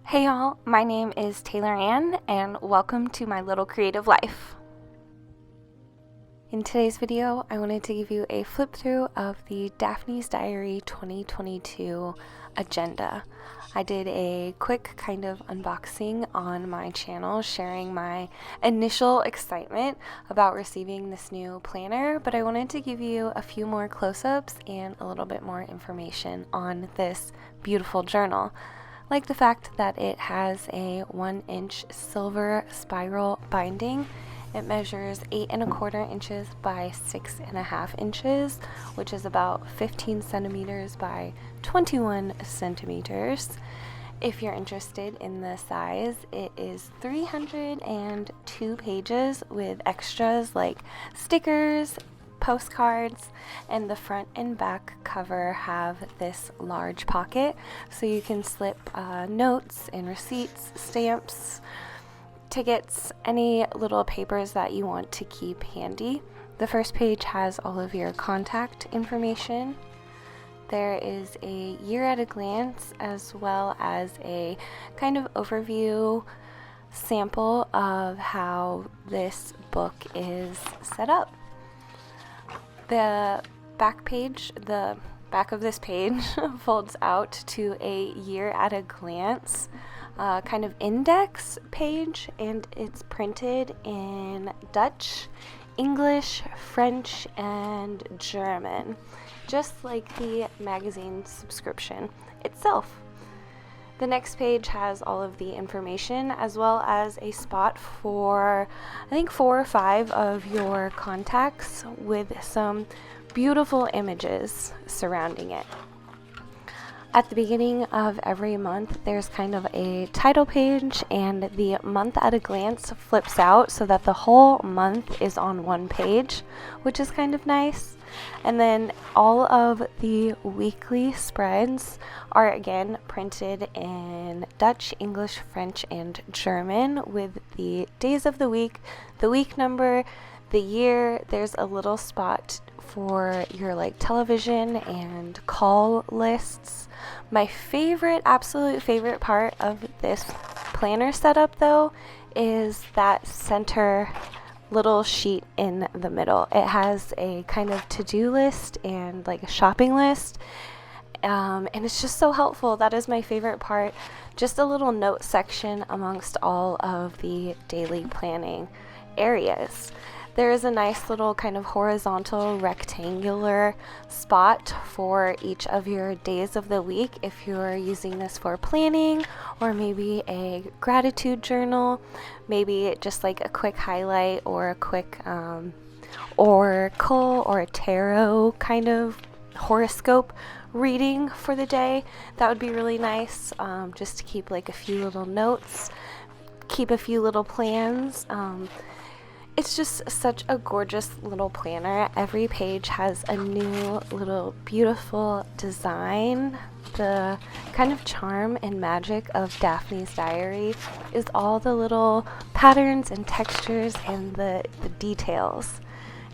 Hey y'all, my name is TaylorAnne and welcome to my Little Creative Life. In today's video, I wanted to give you a flip through of the Daphne's Diary 2022 agenda. I did a quick kind of unboxing on my channel sharing my initial excitement about receiving this new planner, but I wanted to give you a few more close-ups and a little bit more information on this beautiful journal. Like the fact that it has a 1-inch silver spiral binding. It measures 8¼ inches by 6½ inches, which is about 15 centimeters by 21 centimeters. If you're interested in the size, it is 302 pages with extras like stickers, postcards, and the front and back cover have this large pocket so you can slip notes and receipts, stamps, tickets, any little papers that you want to keep handy. The first page has all of your contact information. There is a year at a glance as well as a kind of overview sample of how this book is set up. The back of this page folds out to a year at a glance kind of index page, and it's printed in Dutch, English, French, and German, just like the magazine subscription itself. The next page has all of the information as well as a spot for I think 4 or 5 of your contacts with some beautiful images surrounding it. At the beginning of every month, there's kind of a title page, and the month at a glance flips out so that the whole month is on one page, which is kind of nice. And then all of the weekly spreads are again printed in Dutch, English, French, and German with the days of the week number, the year. There's a little spot for your television and call lists. My absolute favorite part of this planner setup though is that center little sheet in the middle. It has a kind of to-do list and a shopping list, and it's just so helpful. That is my favorite part. Just a little note section amongst all of the daily planning areas. There is a nice little kind of horizontal rectangular spot for each of your days of the week if you're using this for planning, or maybe a gratitude journal, maybe just a quick highlight or a quick oracle or a tarot kind of horoscope reading for the day. That would be really nice, just to keep a few little notes, keep a few little plans. It's just such a gorgeous little planner. Every page has a new little beautiful design. The kind of charm and magic of Daphne's Diary is all the little patterns and textures and the details.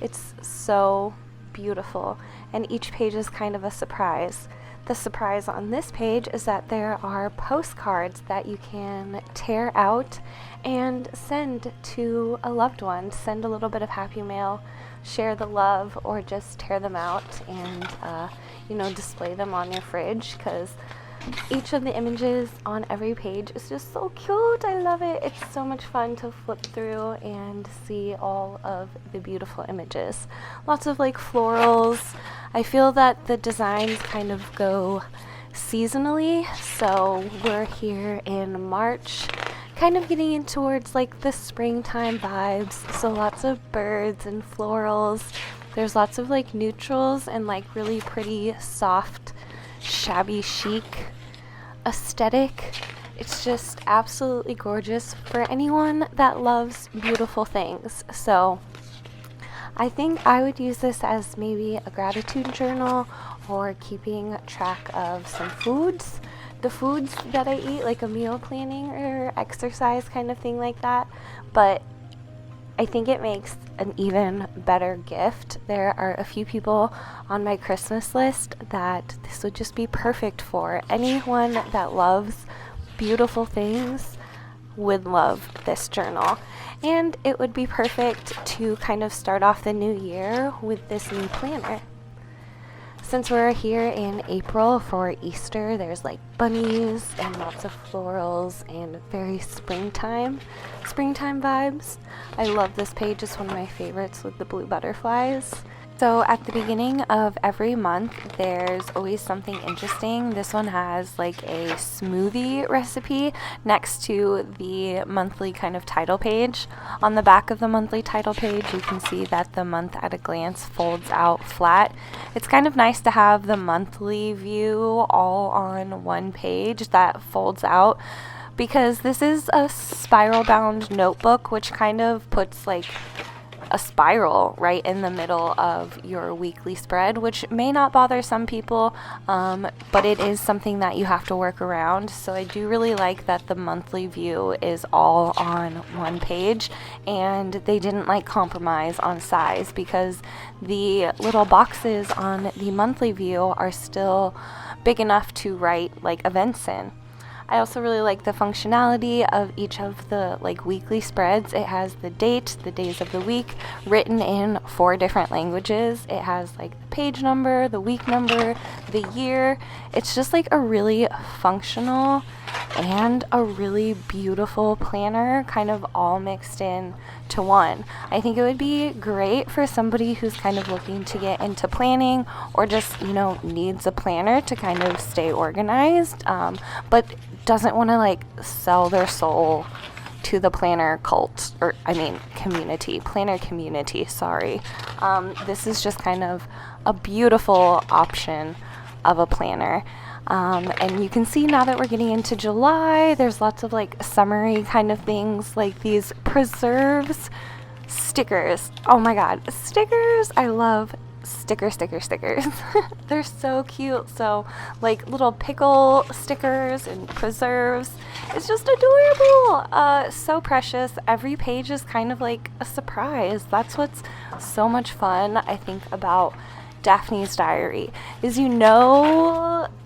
It's so beautiful, and each page is kind of a surprise. The surprise on this page is that there are postcards that you can tear out and send to a loved one. Send a little bit of happy mail, share the love, or just tear them out and display them on your fridge, because each of the images on every page is just so cute. I love it. It's so much fun to flip through and see all of the beautiful images. Lots of florals. I feel that the designs kind of go seasonally, so we're here in March, kind of getting in towards the springtime vibes, so lots of birds and florals. There's lots of neutrals and really pretty soft shabby chic aesthetic. It's just absolutely gorgeous for anyone that loves beautiful things. So I think I would use this as maybe a gratitude journal, or keeping track of some foods, the foods that I eat, like a meal planning or exercise kind of thing like that. But I think it makes an even better gift. There are a few people on my Christmas list that this would just be perfect for. Anyone that loves beautiful things would love this journal. And it would be perfect to kind of start off the new year with this new planner. Since we're here in April for Easter, there's like bunnies and lots of florals and very springtime vibes. I love this page. It's one of my favorites with the blue butterflies. So at the beginning of every month, there's always something interesting. This one has like a smoothie recipe next to the monthly kind of title page. On the back of the monthly title page, you can see that the month at a glance folds out flat. It's kind of nice to have the monthly view all on one page that folds out, because this is a spiral bound notebook, which kind of puts like a spiral right in the middle of your weekly spread, which may not bother some people, but it is something that you have to work around. So I do really like that the monthly view is all on one page, and they didn't like compromise on size, because the little boxes on the monthly view are still big enough to write like events in. I also really like the functionality of each of the like weekly spreads. It has the date, the days of the week, written in 4 different languages. It has like the page number, the week number, the year. It's just like a really functional and a really beautiful planner, kind of all mixed in to one. I think it would be great for somebody who's kind of looking to get into planning, or just, needs a planner to kind of stay organized, but doesn't want to like sell their soul to the planner cult, or planner community, sorry. This is just kind of a beautiful option of a planner. And you can see now that we're getting into July, there's lots of like summary kind of things, like these preserves stickers. Oh my god, stickers! I love stickers. They're so cute. So like little pickle stickers and preserves. It's just adorable. So precious. Every page is kind of like a surprise. That's what's so much fun, I think, about Daphne's diary, is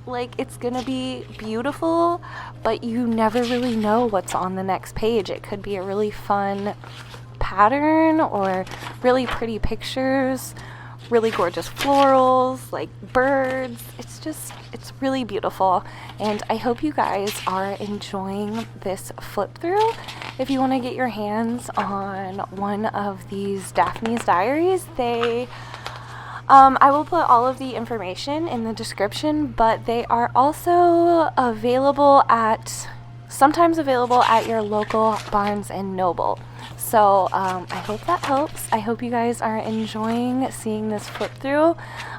like it's gonna be beautiful, but you never really know what's on the next page. It could be a really fun pattern, or really pretty pictures, really gorgeous florals, like birds. It's really beautiful, and I hope you guys are enjoying this flip through. If you want to get your hands on one of these Daphne's diaries, I will put all of the information in the description, but they are also sometimes available at your local Barnes & Noble. So I hope that helps. I hope you guys are enjoying seeing this flip through.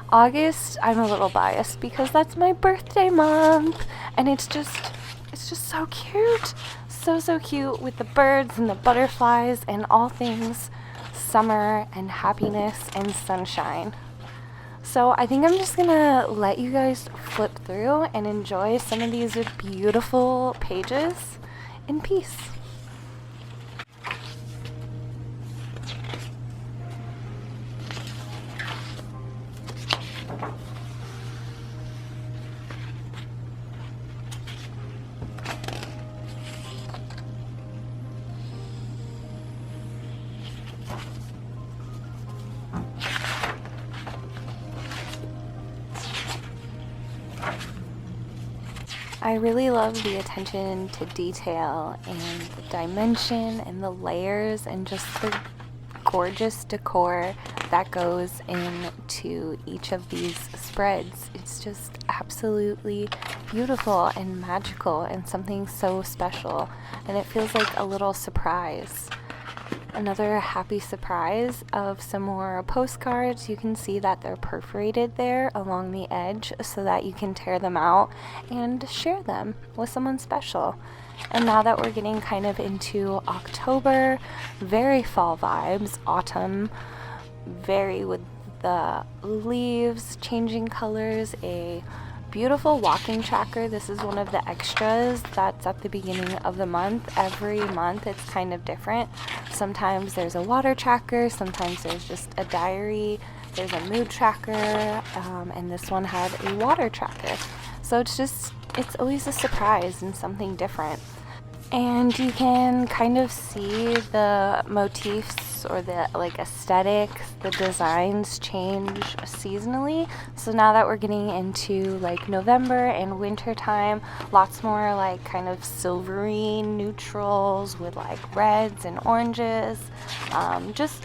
August, I'm a little biased because that's my birthday month, and it's just so cute. So cute, with the birds and the butterflies and all things summer and happiness and sunshine. So I think I'm just gonna let you guys flip through and enjoy some of these beautiful pages in peace. I really love the attention to detail and the dimension and the layers and just the gorgeous decor that goes into each of these spreads. It's just absolutely beautiful and magical and something so special, and it feels like a little surprise. Another happy surprise of some more postcards. You can see that they're perforated there along the edge so that you can tear them out and share them with someone special. And now that we're getting kind of into October, very fall vibes, autumn, very with the leaves changing colors, a beautiful walking tracker. This is one of the extras that's at the beginning of the month. Every month it's kind of different. Sometimes there's a water tracker, sometimes there's just a diary, there's a mood tracker, and this one had a water tracker. So it's just it's always a surprise and something different. And you can kind of see the motifs or the like aesthetics, the designs change seasonally. So now that we're getting into like November and winter time, lots more like kind of silvery neutrals with like reds and oranges. Just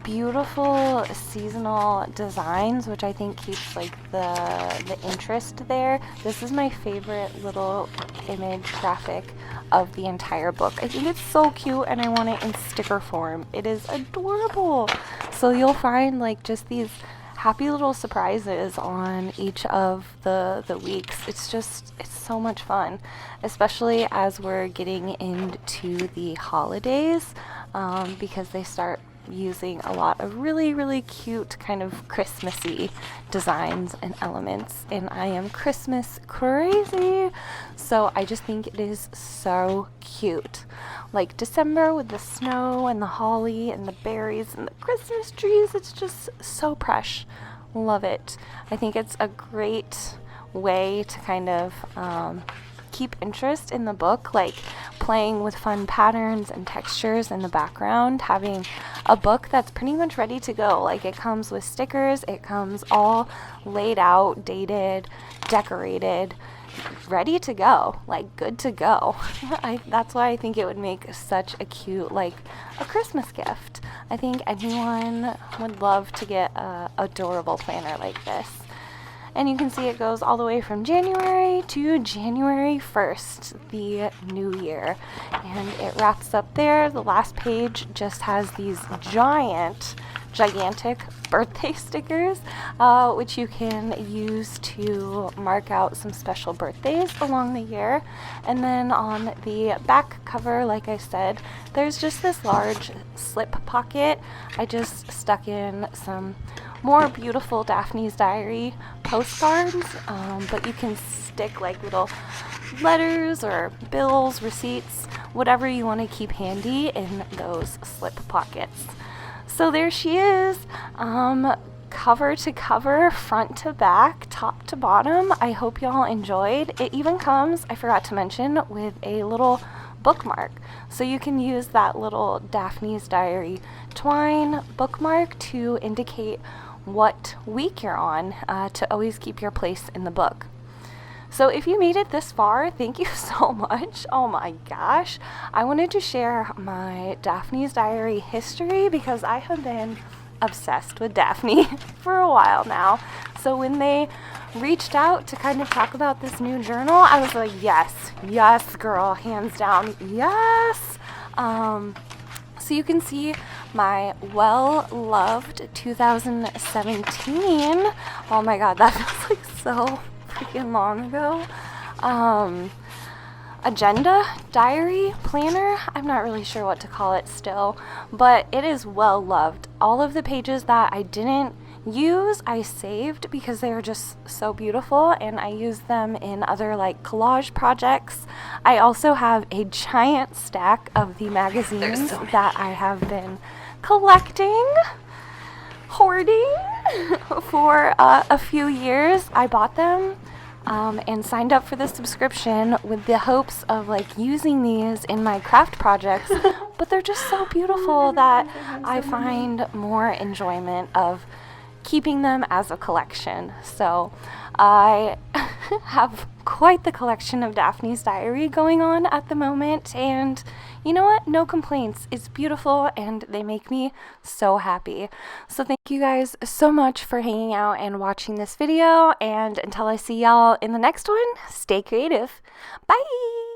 beautiful seasonal designs, which I think keeps like the interest there. This is my favorite little image graphic of the entire book. I think it's so cute and I want it in sticker form. It is adorable. So you'll find like just these happy little surprises on each of the weeks. It's so much fun, especially as we're getting into the holidays, because they start using a lot of really cute kind of Christmassy designs and elements, and I am Christmas crazy, so I just think it is so cute. Like December with the snow and the holly and the berries and the Christmas trees, it's just so fresh. Love it. I think it's a great way to kind of keep interest in the book, like playing with fun patterns and textures in the background, having a book that's pretty much ready to go. Like it comes with stickers, it comes all laid out, dated, decorated, ready to go, like good to go. That's why I think it would make such a cute, like a Christmas gift. I think anyone would love to get a adorable planner like this. And you can see it goes all the way from January to January 1st, the new year. And it wraps up there. The last page just has these gigantic birthday stickers, which you can use to mark out some special birthdays along the year. And then on the back cover, like I said, there's just this large slip pocket. I just stuck in some more beautiful Daphne's Diary postcards, but you can stick like little letters or bills, receipts, whatever you want to keep handy in those slip pockets. So there she is, cover to cover, front to back, top to bottom. I hope y'all enjoyed. It even comes, I forgot to mention, with a little bookmark. So you can use that little Daphne's Diary twine bookmark to indicate what week you're on, to always keep your place in the book. So if you made it this far, thank you so much. Oh my gosh. I wanted to share my Daphne's Diary history because I have been obsessed with Daphne for a while now. So when they reached out to kind of talk about this new journal, I was like, yes girl, hands down, yes. So you can see my well-loved 2017, oh my god, that feels like so freaking long ago, agenda, diary, planner, I'm not really sure what to call it still, but it is well-loved. All of the pages that I didn't use, I saved because they were just so beautiful, and I used them in other like collage projects. I also have a giant stack of the magazines that I have been collecting, hoarding for a few years. I bought them and signed up for the subscription with the hopes of like using these in my craft projects, but they're just so beautiful that I find more enjoyment of keeping them as a collection. So I have quite the collection of Daphne's Diary going on at the moment, and you know what? No complaints. It's beautiful and they make me so happy. So thank you guys so much for hanging out and watching this video, and until I see y'all in the next one, stay creative. Bye!